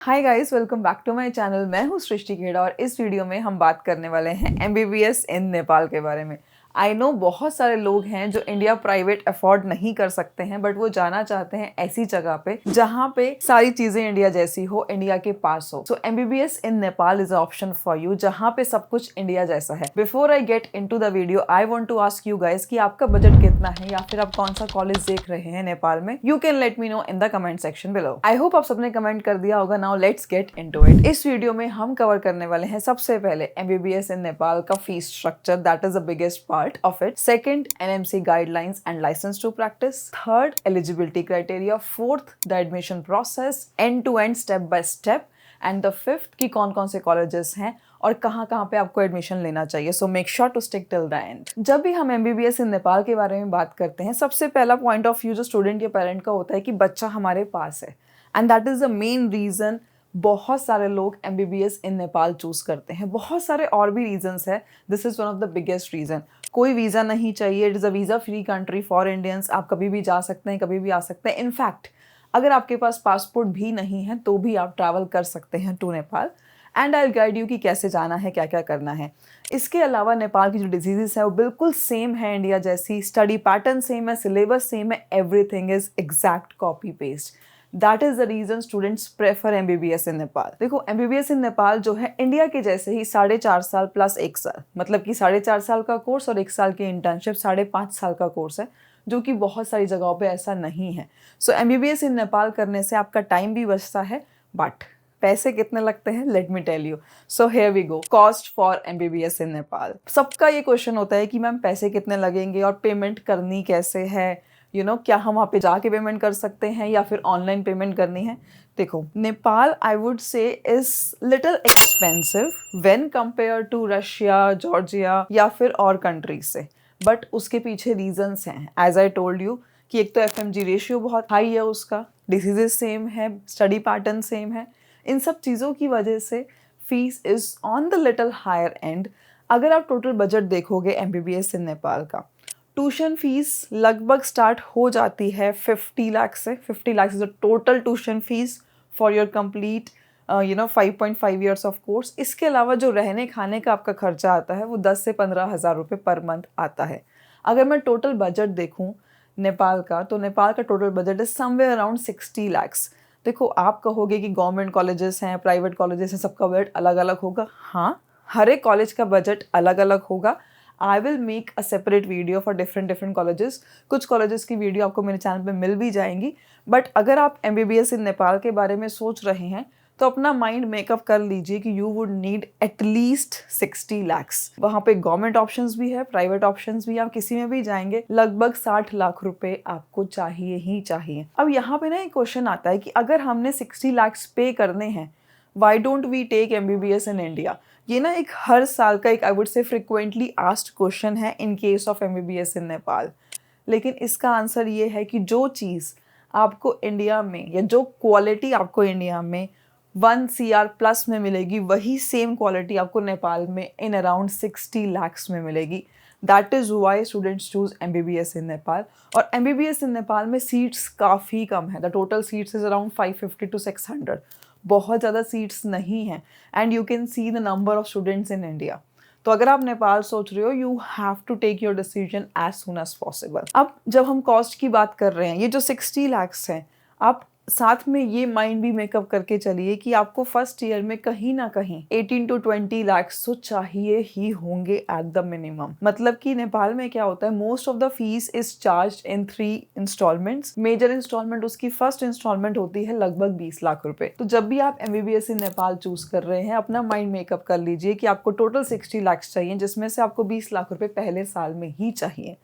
Hi guys, welcome back to my channel. मैं हूँ सृष्टि खेड़ा और इस वीडियो में हम बात करने वाले हैं एमबीबीएस इन नेपाल के बारे में। आई नो बहुत सारे लोग हैं जो इंडिया प्राइवेट अफोर्ड नहीं कर सकते हैं, बट वो जाना चाहते हैं ऐसी जगह पे जहाँ पे सारी चीजें इंडिया जैसी हो, इंडिया के पास हो। So MBBS in Nepal is option for you, जहाँ पे सब कुछ इंडिया जैसा है। Before I get into the video, I want to ask you guys कि आपका बजट कितना है या फिर आप कौन सा कॉलेज देख रहे हैं नेपाल में। You can let me know in the comment section below. I hope आप सबने कमेंट कर दिया होगा। Now let's get into it. इस वीडियो में हम कवर करने वाले हैं सबसे पहले एमबीबीएस इन नेपाल का fees structure, that is the biggest part of it. Second, NMC guidelines and license to practice. Third, eligibility criteria. Fourth, the admission process, end-to-end step by step. And the fifth, कि कौन कौन से colleges हैं और कहाँ कहाँ पे आपको एडमिशन लेना चाहिए। So make sure to stick till the end. जब भी हम एमबीबीएस इन नेपाल के बारे में बात करते हैं, सबसे पहला पॉइंट ऑफ व्यू जो स्टूडेंट या पेरेंट का होता है कि बच्चा हमारे पास है, and that is the main reason बहुत सारे लोग एमबीबीएस इन नेपाल चूज करते हैं। बहुत सारे और भी रीजंस है, this is one of the biggest reason. कोई वीज़ा नहीं चाहिए, it is a visa free country for Indians. आप कभी भी जा सकते हैं, कभी भी आ सकते हैं। इनफैक्ट अगर आपके पास पासपोर्ट भी नहीं है तो भी आप ट्रैवल कर सकते हैं to Nepal, and I guide you कि कैसे जाना है, क्या क्या करना है। इसके अलावा नेपाल की जो डिजीजेस है वो बिल्कुल सेम है इंडिया जैसी, स्टडी पैटर्न सेम है, सिलेबस सेम है, everything is exact copy paste. That is the reason students prefer MBBS in Nepal. देखो एमबीबीएस इन नेपाल जो है इंडिया के जैसे ही 4.5 साल प्लस 1 साल, मतलब कि 4.5 साल का कोर्स और 1 साल की इंटर्नशिप, 5.5 साल का कोर्स है, जो कि बहुत सारी जगहों पे ऐसा नहीं है। सो एमबीबीएस इन नेपाल करने से आपका टाइम भी बचता है, बट पैसे कितने लगते हैं, let me tell you. So here we go, cost for MBBS in Nepal. सबका ये क्वेश्चन होता है कि मैम पैसे कितने लगेंगे और पेमेंट करनी कैसे है, क्या हम वहाँ पे जाके पेमेंट कर सकते हैं या फिर ऑनलाइन पेमेंट करनी है। देखो Nepal I would say is little expensive when compare to Russia, Georgia या फिर और कंट्रीज से, बट उसके पीछे रीजंस हैं। एज आई टोल्ड यू कि एक तो एफएमजी रेशियो बहुत हाई है उसका, डिसीजेज सेम है, स्टडी पैटर्न सेम है, इन सब चीज़ों की वजह से fees is on the little higher end. अगर आप टोटल बजट देखोगे एमबीबीएस इन नेपाल का, ट्यूशन फीस लगभग स्टार्ट हो जाती है 50 लाख से। 50 lakh is the total tuition fees for your complete 5.5 years of course. इसके अलावा जो रहने खाने का आपका खर्चा आता है वो 10 से 15 हज़ार रुपये पर मंथ आता है। अगर मैं टोटल बजट देखूं नेपाल का, तो नेपाल का total budget is somewhere around 60 lakhs. देखो आप कहोगे कि गवर्नमेंट कॉलेजेस हैं, प्राइवेट कॉलेजेस हैं, सबका बजट अलग अलग होगा। हाँ, हर एक कॉलेज का बजट अलग अलग होगा। I will make a separate video for different colleges. कुछ कॉलेजेस की वीडियो आपको मेरे चैनल पे मिल भी जाएंगी। बट अगर आप एमबीबीएस इन नेपाल के बारे में सोच रहे हैं तो अपना माइंड मेकअप कर लीजिए कि you would need at least 60 lakhs. वहाँ पे गवर्नमेंट ऑप्शंस भी है, प्राइवेट ऑप्शंस भी, आप किसी में भी जाएंगे लगभग 60 लाख रुपए आपको चाहिए ही चाहिए। अब यहाँ पे ना एक क्वेश्चन आता है कि अगर हमने 60 लैक्स पे करने हैं, why don't we take MBBS in India. ये ना एक हर साल का एक I would say frequently asked question है in case of MBBS in Nepal. लेकिन इसका आंसर ये है कि जो चीज़ आपको इंडिया में या जो क्वालिटी आपको इंडिया में 1 CR प्लस में मिलेगी, वही सेम क्वालिटी आपको नेपाल में इन अराउंड 60 लैक्स में मिलेगी। That is why students choose MBBS in Nepal. और एमबीबीएस इन नेपाल में सीट्स काफ़ी कम है, the total seats is around 550 to 600। बहुत ज़्यादा सीट्स नहीं हैं, and you can see the number of students in India. तो अगर आप नेपाल सोच रहे हो, you have to take your decision as soon as possible. अब जब हम कॉस्ट की बात कर रहे हैं, ये जो 60 लैक्स हैं, आप साथ में ये माइंड भी मेकअप करके चलिए कि आपको फर्स्ट ईयर में कहीं ना कहीं 18 to 20 लैक्स तो चाहिए ही होंगे एट द मिनिमम। मतलब कि नेपाल में क्या होता है, most of the fees is charge in 3 instalments. Major instalment उसकी फर्स्ट इंस्टॉलमेंट होती है लगभग 20 लाख रुपए। तो जब भी आप एमबीबीएस इन नेपाल चूज कर रहे हैं, अपना माइंड मेकअप कर लीजिए कि आपको टोटल 60 लैक्स चाहिए, जिसमें से आपको 20 लाख रुपए पहले साल में ही चाहिए।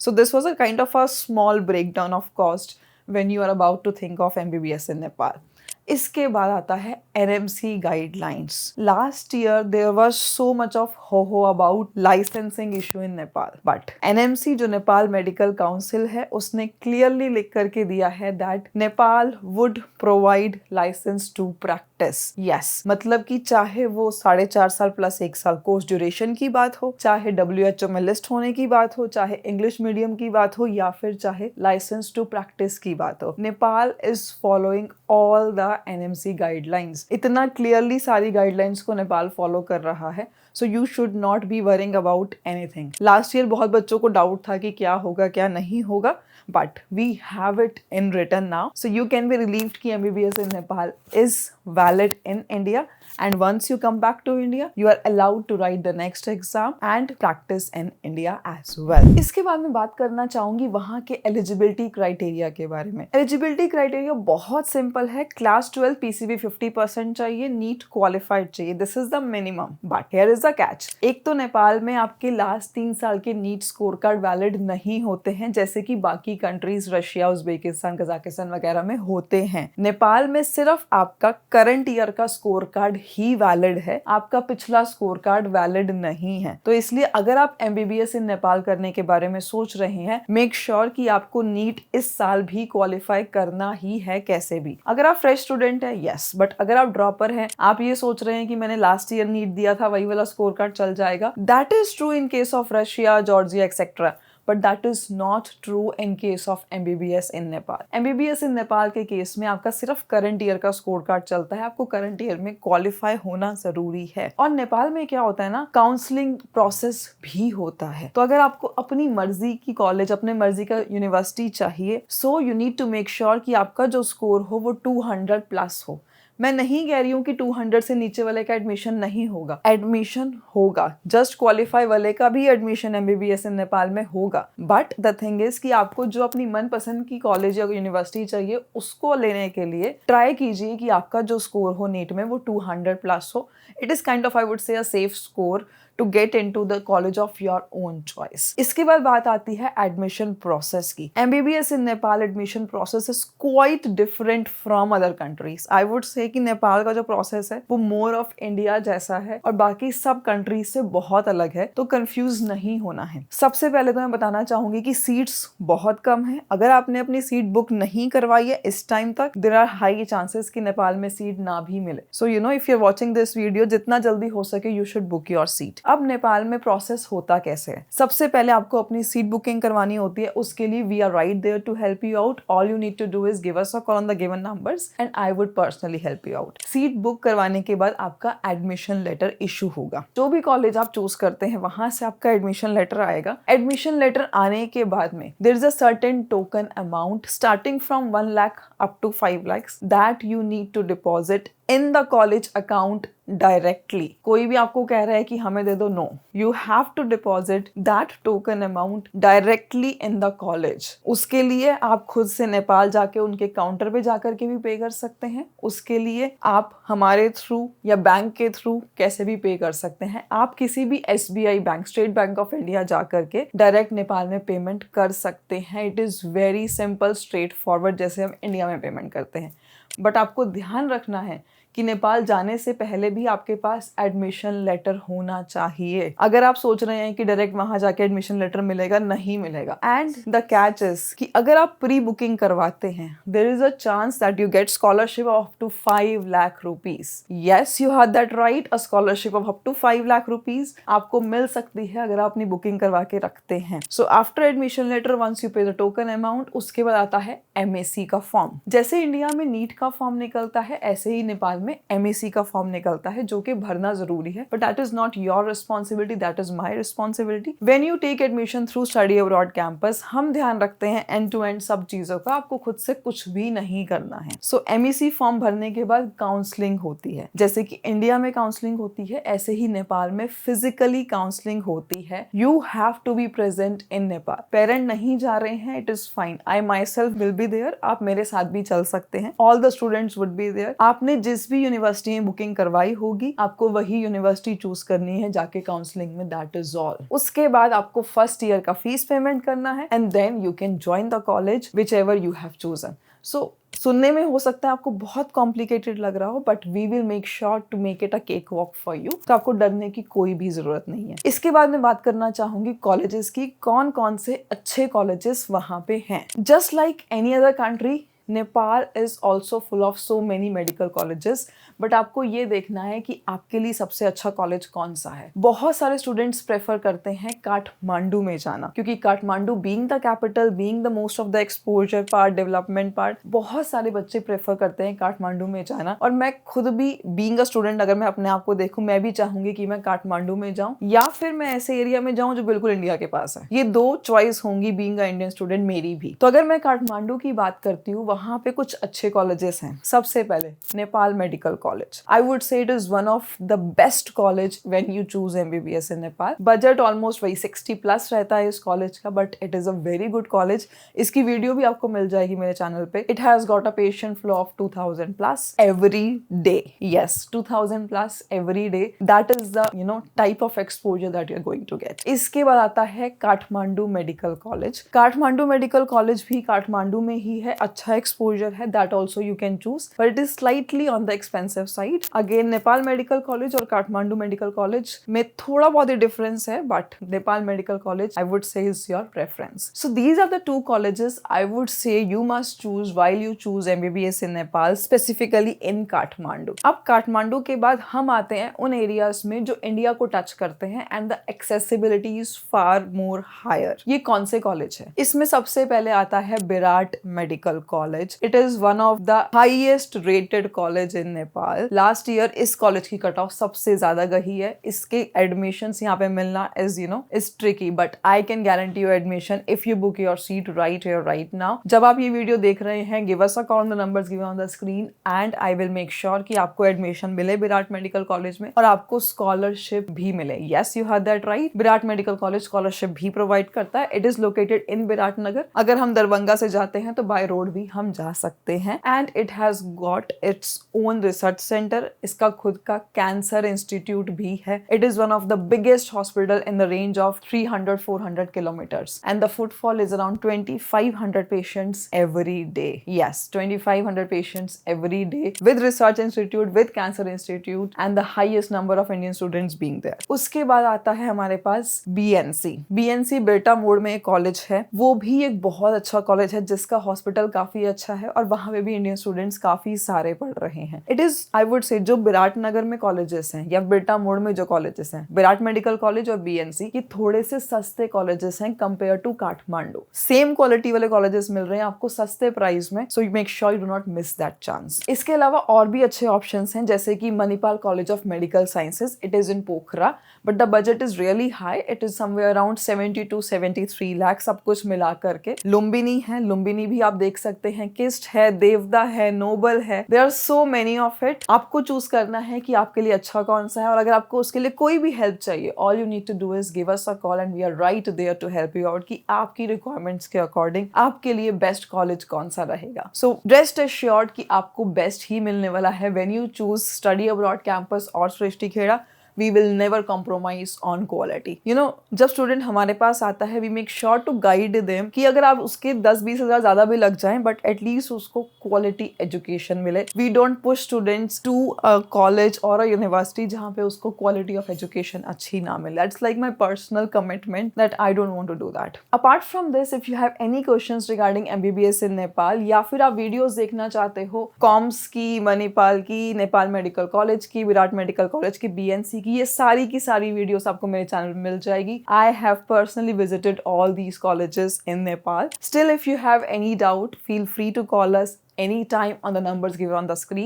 So this was a kind of a small break down of cost when you are about to think of MBBS in Nepal. इसके बाद आता है NMC guidelines. Last year there was so much of ho-ho about licensing issue in Nepal. But NMC जो Nepal medical council है, उसने clearly लिख करके दिया है that Nepal would provide license to practice. Yes, मतलब कि चाहे वो 4.5 साल प्लस 1 साल कोर्स ड्यूरेशन की बात हो, चाहे WHO में लिस्ट होने की बात हो, चाहे इंग्लिश मीडियम की बात हो, या फिर चाहे लाइसेंस टू प्रैक्टिस की बात हो, Nepal is following all the NMC guidelines. इतना क्लियरली सारी गाइडलाइंस को नेपाल फॉलो कर रहा है, so you should not be worrying about anything. Last year बहुत बच्चों को डाउट था कि क्या होगा क्या नहीं होगा, but we have it in written now, so you can be relieved कि MBBS in Nepal is valid in India, and once you come back to India you are allowed to write the next exam and practice in India as well। इसके बाद मैं बात करना चाहूंगी वहाँ के eligibility criteria के बारे में। एलिजिबिलिटी क्राइटेरिया बहुत सिंपल है, क्लास 12 PCB 50% चाहिए, नीट क्वालिफाइड चाहिए, this is the minimum. But here is the catch, एक तो नेपाल में आपके लास्ट 3 साल के नीट स्कोर कार्ड वैलिड नहीं होते हैं जैसे कि बाकी कंट्रीज रशिया, उज्बेकिस्तान, कजाकिस्तान वगैरह में होते हैं। नेपाल में सिर्फ आपका करंट ईयर का स्कोर कार्ड ही वैलिड है, आपका पिछला स्कोर कार्ड वैलिड नहीं है। तो इसलिए अगर आप MBBS इन नेपाल करने के बारे में सोच रहे हैं, मेक श्योर कि आपको नीट इस साल भी क्वालिफाई करना ही है कैसे भी। अगर आप फ्रेश स्टूडेंट है यस, बट अगर आप ड्रॉपर हैं, आप ये सोच रहे हैं कि मैंने लास्ट ईयर नीट दिया था वही वाला स्कोर कार्ड चल जाएगा, that is true in case of Russia, Georgia etcetera, but that is not true in case of MBBS in Nepal। MBBS in Nepal के केस में आपका सिर्फ करंट ईयर का स्कोर कार्ड चलता है, आपको करंट ईयर में क्वालिफाई होना जरूरी है। और नेपाल में क्या होता है ना, काउंसलिंग प्रोसेस भी होता है। तो अगर आपको अपनी मर्जी की कॉलेज, अपने मर्जी का यूनिवर्सिटी चाहिए, so you need to make sure कि आपका जो स्कोर हो वो 200 प्लस हो। मैं नहीं कह रही हूँ कि 200 से नीचे वाले का एडमिशन नहीं होगा, एडमिशन होगा, जस्ट क्वालिफाई वाले का भी एडमिशन MBBS इन नेपाल में होगा। बट द थिंग इज कि आपको जो अपनी मनपसंद की कॉलेज या यूनिवर्सिटी चाहिए उसको लेने के लिए ट्राई कीजिए कि आपका जो स्कोर हो नीट में वो 200 प्लस हो। It is kind of I would से a safe score to get into the college of your own choice। इसके बाद बात आती है एडमिशन प्रोसेस की। MBBS in Nepal admission process is quite different from other countries. I would से कि नेपाल का जो प्रोसेस है वो मोर ऑफ इंडिया जैसा है और बाकी सब कंट्रीज से बहुत अलग है, तो कंफ्यूज नहीं होना है। सबसे पहले तो मैं बताना चाहूंगी कि सीट्स बहुत कम है। अगर आपने अपनी सीट बुक नहीं करवाई है इस टाइम तक, देयर आर हाई चांसेस कि नेपाल में सीट ना भी मिले। So you know, if you are watching this video, जितना जल्दी हो सके you should book your seat. अब नेपाल में प्रोसेस होता कैसे है? सबसे पहले आपको अपनी सीट बुकिंग करवानी होती है, उसके लिए we are right there to help you out. All you need to do is give us a call on the given numbers and I would personally help you out. Seat book करवाने के बाद आपका admission letter issue होगा। जो भी college आप choose करते हैं वहां से आपका एडमिशन लेटर आएगा। एडमिशन लेटर आने के बाद में there is a certain token amount starting from 1 lakh up to 5 lakhs that you need to deposit in the college account directly. कोई भी आपको कह रहा है कि हमें दे दो, no, you have to deposit that token amount directly in the college. उसके लिए आप खुद से नेपाल जाके उनके काउंटर पे जाकर के भी पे कर सकते हैं, उसके लिए आप हमारे थ्रू या बैंक के थ्रू कैसे भी पे कर सकते हैं। आप किसी भी SBI bank, state bank of India जाकर के डायरेक्ट नेपाल में पेमेंट कर सकते हैं। It is very simple, straight forward, जैसे हम इंडिया में पेमेंट करते हैं। बट आपको ध्यान रखना है कि नेपाल जाने से पहले भी आपके पास एडमिशन लेटर होना चाहिए। अगर आप सोच रहे हैं कि डायरेक्ट वहां जाके एडमिशन लेटर मिलेगा, नहीं मिलेगा। एंड द कैच इज कि अगर आप प्री बुकिंग करवाते हैं, there is a chance that you get scholarship of to 5 lakh rupees. Yes, you have that right, a scholarship of up to 5 lakh rupees आपको मिल सकती है अगर आप अपनी बुकिंग करवा के रखते हैं। So after admission letter, once you pay the token amount, उसके बाद आता है MAC का फॉर्म। जैसे इंडिया में नीट का फॉर्म निकलता है, ऐसे ही नेपाल में MAC का फॉर्म निकलता है, जो कि भरना जरूरी है। But that is not your responsibility, that is my responsibility. When you take admission through study abroad campus, हम ध्यान रखते हैं एंड टू एंड सब चीजों का, आपको खुद से कुछ भी नहीं करना है। सो MAC फॉर्म भरने के बाद काउंसलिंग होती है। जैसे कि इंडिया में काउंसलिंग होती है, ऐसे ही नेपाल में फिजिकली काउंसलिंग होती है। You have to be present in Nepal. Parent नहीं जा रहे हैं, it is fine, I myself will be there, आप मेरे साथ भी चल सकते हैं। All the students would be there. आपने जिस भी यूनिवर्सिटी में बुकिंग करवाई होगी, आपको वही यूनिवर्सिटी चूज करनी है जाके काउंसलिंग में, दैट इज ऑल। उसके बाद आपको फर्स्ट ईयर का फीस पेमेंट करना है and then you can join the college whichever you have chosen. So सुनने में हो सकता है आपको बहुत कॉम्प्लिकेटेड लग रहा हो, but we will make sure to make it a cake walk for you. तो आपको डरने की कोई भी जरूरत नहीं है। इसके बाद मैं बात करना चाहूंगी कॉलेजेस की, कौन कौन से अच्छे कॉलेजेस वहां पे हैं। Just like any other country, Nepal is also full of so many medical colleges, but आपको ये देखना है कि आपके लिए सबसे अच्छा कॉलेज कौन सा है। बहुत सारे स्टूडेंट्स प्रेफर करते हैं काठमांडू में जाना, क्योंकि Kathmandu being the capital, being the most of the exposure part, development part, बहुत सारे बच्चे प्रेफर करते हैं काठमांडू में जाना। और मैं खुद भी बीइंग अ स्टूडेंट, अगर मैं अपने आप को देखूं, मैं भी चाहूंगी कि मैं काठमांडू में जाऊं या फिर मैं ऐसे एरिया में जाऊं जो बिल्कुल इंडिया के पास है। ये दो चॉइस होंगी बीइंग अ इंडियन स्टूडेंट मेरी भी। तो अगर मैं काठमांडू की बात करती हूँ, वहां पे कुछ अच्छे कॉलेजेस हैं। सबसे पहले Nepal Medical College, I would से it is one of the best college when you choose MBBS in Nepal. Budget almost वही 60 प्लस रहता है इस कॉलेज का, but it is a very good college. इसकी वीडियो भी आपको मिल जाएगी मेरे चैनल पे। It has got a patient flow of 2000 plus every day. Yes, 2000 plus every day, that is the type of exposure that you are going to get. इसके बाद आता है Kathmandu Medical College. Kathmandu Medical College भी काठमांडू में ही है, अच्छा एक्सपोजर है, that also you can choose, but it is slightly on the expensive side. Again Nepal Medical College और काठमांडू मेडिकल कॉलेज में थोड़ा बहुत ही डिफरेंस है, but Nepal Medical College I would say is your preference. So these are the two colleges I would से you must choose while you choose MBBS in Nepal, specifically in Kathmandu. अब काठमांडू के बाद हम आते हैं उन एरियाज में जो इंडिया को टच करते हैं and the accessibility is far more higher. ये कौन से कॉलेज है? इसमें सबसे पहले आता है Virat Medical college. It is one of the highest rated college in Nepal. Last year इस कॉलेज की कट ऑफ सबसे ज्यादा गई है। इसके एडमिशंस यहाँ पे मिलना is tricky, but I can guarantee your admission if you book your seat right here right now. जब आप ये वीडियो देख रहे हैं, give us a call on the numbers given on the screen and I will make sure कि आपको admission मिले Virat Medical College में और आपको स्कॉलरशिप भी मिले। Yes, you have that right, Virat Medical college scholarship भी प्रोवाइड करता है। It is located in Viratnagar. अगर हम दरभंगा से जाते हैं तो बाय रोड भी हम जा सकते हैं and it has got its own research centre. इसका खुद का कैंसर इंस्टीट्यूट भी है। It is one of the biggest hospital in the range of 300-400 kilometres and the footfall is around 2500 patients every day. Yes, 2500 patients every day with research institute, with cancer institute and the highest number of Indian students being there. उसके बाद आता है हमारे पास BNC बेटा मोड़ में एक college है। वो भी एक बहुत अच्छा कॉलेज है जिसका हॉस्पिटल काफी अच्छा है और वहां पे भी इंडियन स्टूडेंट्स काफी सारे पढ़ रहे हैं। इट इज आई वुड से जो विराटनगर में कॉलेजेस हैं या बेटा मोड़ में जो कॉलेजेस हैं, विराट मेडिकल कॉलेज और BNC, ये थोड़े से सस्ते कॉलेजेस हैं compare to Kathmandu. Same quality वाले कॉलेजेस मिल रहे हैं आपको सस्ते प्राइस में, so you make sure you do not miss that chance. इसके अलावा और भी अच्छे ऑप्शंस हैं, जैसे कि Manipal College of Medical Sciences. It is in Pokhara, but the budget is really high. It is somewhere around 70 to 73 lakh सब कुछ मिला करके। लुम्बिनी है, लुम्बिनी भी आप देख सकते हैं, किस्ट है, देवदा है, नोबल है, there are so many of it. आपको चूज करना है कि आपके लिए अच्छा कौन सा है, और अगर आपको उसके लिए कोई भी हेल्प चाहिए, all you need to do is give us a call and we are right there to help you out कि आपकी रिक्वायरमेंट्स के अकॉर्डिंग आपके लिए बेस्ट कॉलेज कौन सा रहेगा। सो रेस्ट एश्योर्ड कि आपको बेस्ट ही मिलने वाला है when you choose study abroad campus और Srishti Khera. we will never compromise on quality. जब स्टूडेंट हमारे पास आता है, we make sure to guide them कि अगर आप उसके 10-20 हजार ज्यादा भी लग जाएं, but at least उसको quality education मिले. We don't push students to a college or a university जहाँ पे उसको quality of education अच्छी ना मिले. That's like my personal commitment that I don't want to do that. Apart from this, if you have any questions regarding MBBS in Nepal या फिर आप videos देखना चाहते हो कॉम्स की, मणिपाल की, नेपाल मेडिकल कॉलेज की, विराट मेडिकल कॉलेज की, BNC की, ये सारी की सारी वीडियोस आपको मेरे चैनल में मिल जाएगी. I have personally visited all these colleges in Nepal. Still, if you have any doubt, feel free to call us anytime on the numbers given on the screen.